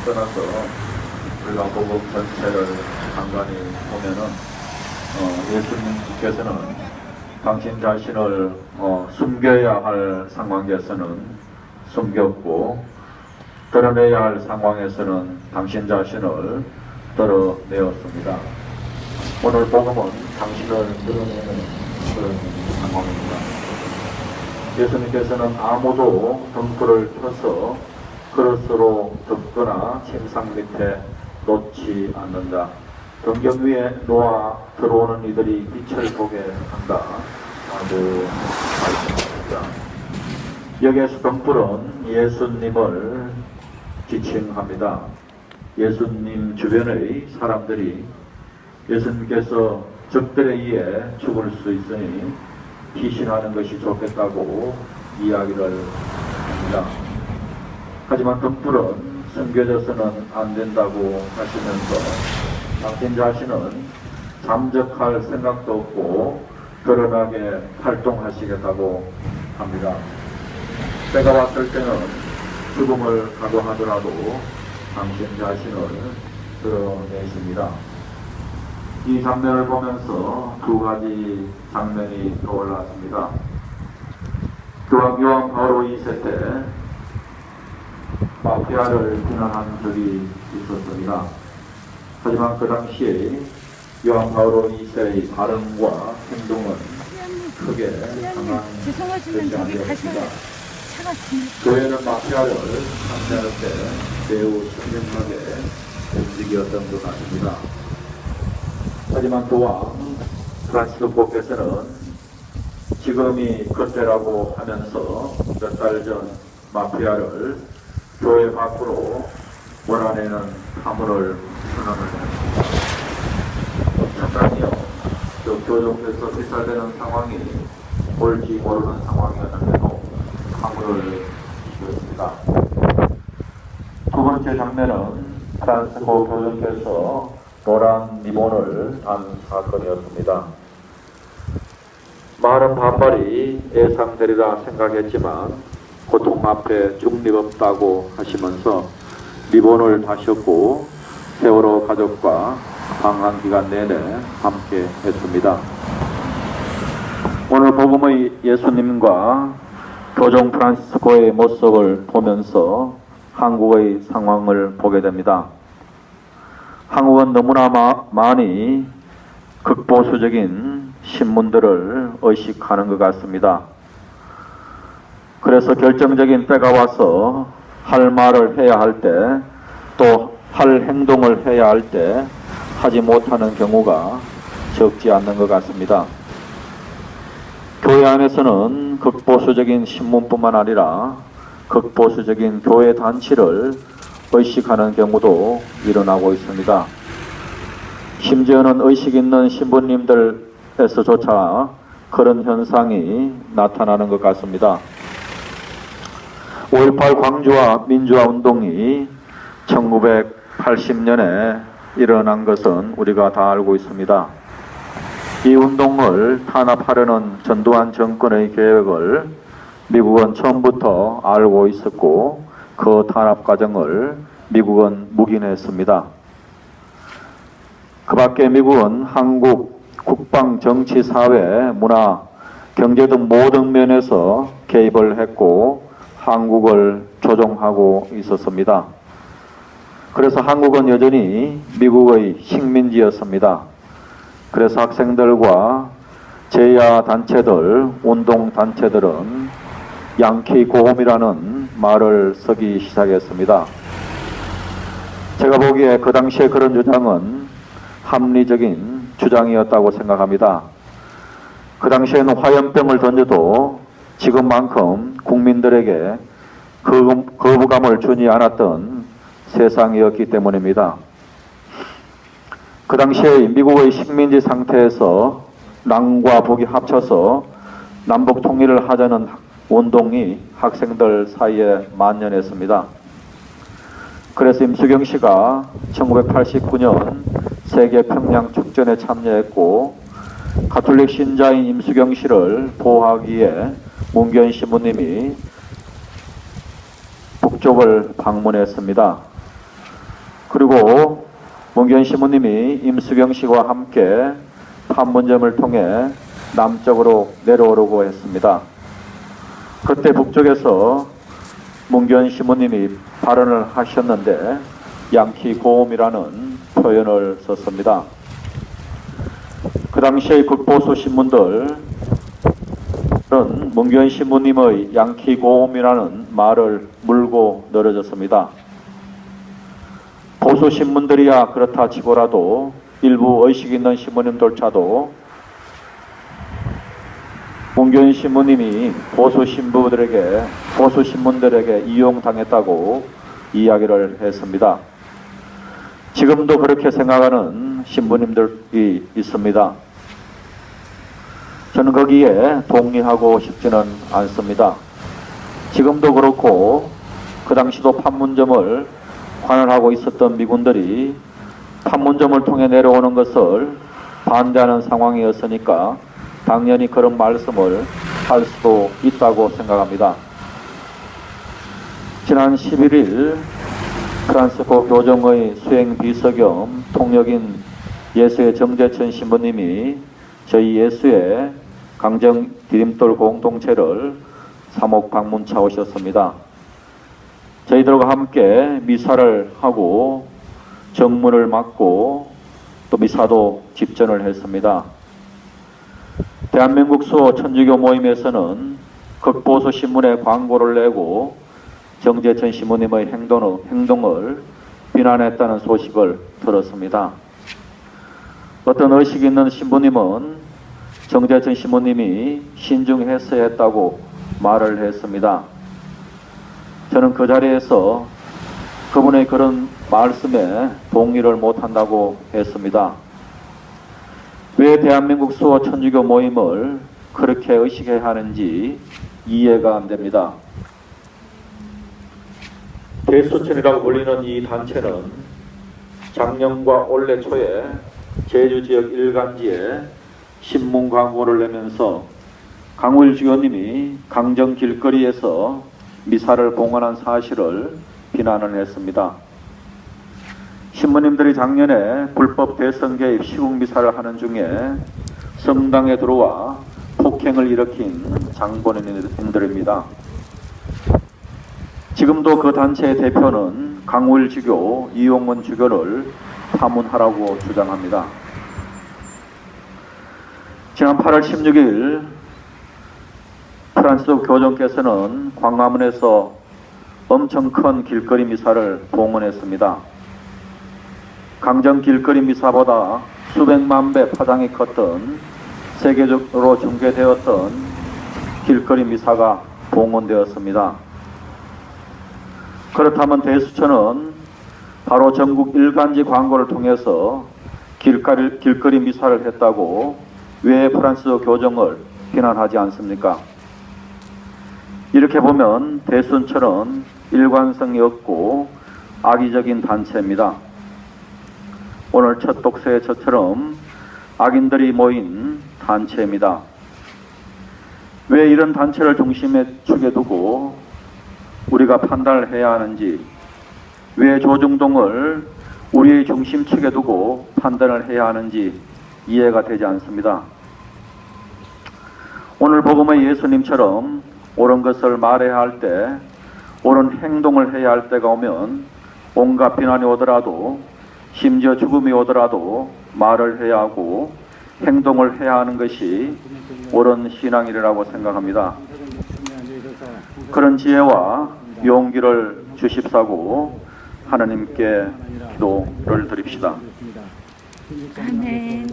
떠나서 우리가 복음 전체를 간간히 보면은 예수님께서는 당신 자신을 숨겨야 할 상황에서는 숨겼고 드러내야 할 상황에서는 당신 자신을 드러내었습니다. 오늘 복음은 당신을 드러내는 그런 상황입니다. 예수님께서는 아무도 등불을 켜서 그릇으로 덮거나 침상 밑에 놓지 않는다. 등경 위에 놓아 들어오는 이들이 빛을 보게 한다. 라고 말씀하십니다. 여기에서 등불은 예수님을 지칭합니다. 예수님 주변의 사람들이 예수님께서 적들에 의해 죽을 수 있으니 피신하는 것이 좋겠다고 이야기를 합니다. 하지만 등불은 숨겨져서는 안 된다고 하시면서 당신 자신은 잠적할 생각도 없고 드러나게 활동하시겠다고 합니다. 때가 왔을 때는 죽음을 각오하더라도 당신 자신을 드러내십니다. 이 장면을 보면서 두 가지 장면이 떠올랐습니다. 교황 바오로 2세 때 마피아를 비난한 적이 있었습니다. 하지만 그 당시에 요한 바오로 2세의 발언과 행동은 크게 상관되지 않았습니다. 교회는 마피아를 상대할 때 매우 신중하게 움직였던 것 같습니다. 하지만 또한 프란시스코께서는 지금이 그때라고 하면서 몇 달 전 마피아를 교회 밖으로 몰아내는 파문을 선언을 했습니다. 잠깐이요. 교정에서 비쌀되는 상황이 옳지 모르는 상황이었는데도 파문을 주었습니다. 두 번째 장면은 프란시스코 교정께서 노란 리본을 단 사건이었습니다. 많은 반발이 예상되리라 생각했지만 고통 앞에 중립 없다고 하시면서 리본을 다셨고 세월호 가족과 방한 기간 내내 함께 했습니다. 오늘 복음의 예수님과 교종 프란시스코의 모습을 보면서 한국의 상황을 보게 됩니다. 한국은 너무나 많이 극보수적인 신문들을 의식하는 것 같습니다. 그래서 결정적인 때가 와서 할 말을 해야 할 때, 또 할 행동을 해야 할 때 하지 못하는 경우가 적지 않는 것 같습니다. 교회 안에서는 극보수적인 신문뿐만 아니라 극보수적인 교회 단체를 의식하는 경우도 일어나고 있습니다. 심지어는 의식 있는 신부님들에서조차 그런 현상이 나타나는 것 같습니다. 5.18 광주와 민주화 운동이 1980년에 일어난 것은 우리가 다 알고 있습니다. 이 운동을 탄압하려는 전두환 정권의 계획을 미국은 처음부터 알고 있었고 그 탄압 과정을 미국은 묵인했습니다. 그 밖에 미국은 한국 국방, 정치, 사회, 문화, 경제 등 모든 면에서 개입을 했고 한국을 조종하고 있었습니다. 그래서 한국은 여전히 미국의 식민지였습니다. 그래서 학생들과 제야 단체들, 운동 단체들은 양키 고홈이라는 말을 쓰기 시작했습니다. 제가 보기에 그 당시에 그런 주장은 합리적인 주장이었다고 생각합니다. 그 당시에는 화염병을 던져도 지금만큼 국민들에게 거부감을 주지 않았던 세상이었기 때문입니다. 그 당시에 미국의 식민지 상태에서 남과 북이 합쳐서 남북 통일을 하자는 운동이 학생들 사이에 만연했습니다. 그래서 임수경 씨가 1989년 세계 평양 축전에 참여했고 가톨릭 신자인 임수경 씨를 보호하기 위해 문교인 신부님이 북쪽을 방문했습니다. 그리고 문교현 신부님이 임수경 씨와 함께 판문점을 통해 남쪽으로 내려오려고 했습니다. 그때 북쪽에서 문교현 신부님이 발언을 하셨는데 양키 고음이라는 표현을 썼습니다. 그 당시의 극보수 신문들은 문교현 신부님의 양키 고음이라는 말을 물고 늘어졌습니다. 보수 신문들이야 그렇다 치고라도 일부 의식 있는 신부님들조차도 문교현 신부님이 보수 신문들에게 이용당했다고 이야기를 했습니다. 지금도 그렇게 생각하는 신부님들이 있습니다. 저는 거기에 동의하고 싶지는 않습니다. 지금도 그렇고 그 당시도 판문점을 관할하고 있었던 미군들이 판문점을 통해 내려오는 것을 반대하는 상황이었으니까 당연히 그런 말씀을 할 수도 있다고 생각합니다. 지난 11일 프란시스코 교정의 수행 비서 겸 통역인 예수의 정재천 신부님이 저희 예수의 강정 디딤돌 공동체를 사목 방문차 오셨습니다. 저희들과 함께 미사를 하고 정문을 맡고 또 미사도 집전을 했습니다. 대한민국 수호 천주교 모임에서는 극보수 신문에 광고를 내고 정재천 신부님의 행동을 비난했다는 소식을 들었습니다. 어떤 의식 있는 신부님은 정재천 신부님이 신중했어야 했다고 말을 했습니다. 저는 그 자리에서 그분의 그런 말씀에 동의를 못한다고 했습니다. 왜 대한민국 수호 천주교 모임을 그렇게 의식해야 하는지 이해가 안 됩니다. 대수천이라고 불리는 이 단체는 작년과 올해 초에 제주 지역 일간지에 신문 광고를 내면서 강우일 주교님이 강정 길거리에서 미사를 봉헌한 사실을 비난을 했습니다. 신부님들이 작년에 불법 대선 개입 시국 미사를 하는 중에 성당에 들어와 폭행을 일으킨 장본인들입니다. 지금도 그 단체의 대표는 강우일 주교, 이용문 주교를 파문하라고 주장합니다. 지난 8월 16일 프란시스 교정께서는 광화문에서 엄청 큰 길거리 미사를 봉헌했습니다. 강정 길거리 미사보다 수백만 배 파장이 컸던 세계적으로 중계되었던 길거리 미사가 봉헌되었습니다. 그렇다면 대수천은 바로 전국 일간지 광고를 통해서 길거리 미사를 했다고 왜 프란시스 교정을 비난하지 않습니까? 이렇게 보면 대수천은 일관성이 없고 악의적인 단체입니다. 오늘 첫 독서의 저처럼 악인들이 모인 단체입니다. 왜 이런 단체를 중심에 축에 두고 우리가 판단을 해야 하는지, 왜 조중동을 우리의 중심축에 두고 판단을 해야 하는지 이해가 되지 않습니다. 오늘 복음의 예수님처럼 옳은 것을 말해야 할 때, 옳은 행동을 해야 할 때가 오면 온갖 비난이 오더라도, 심지어 죽음이 오더라도 말을 해야 하고 행동을 해야 하는 것이 옳은 신앙이라고 생각합니다. 그런 지혜와 용기를 주십사고 하나님께 기도를 드립시다. 아멘.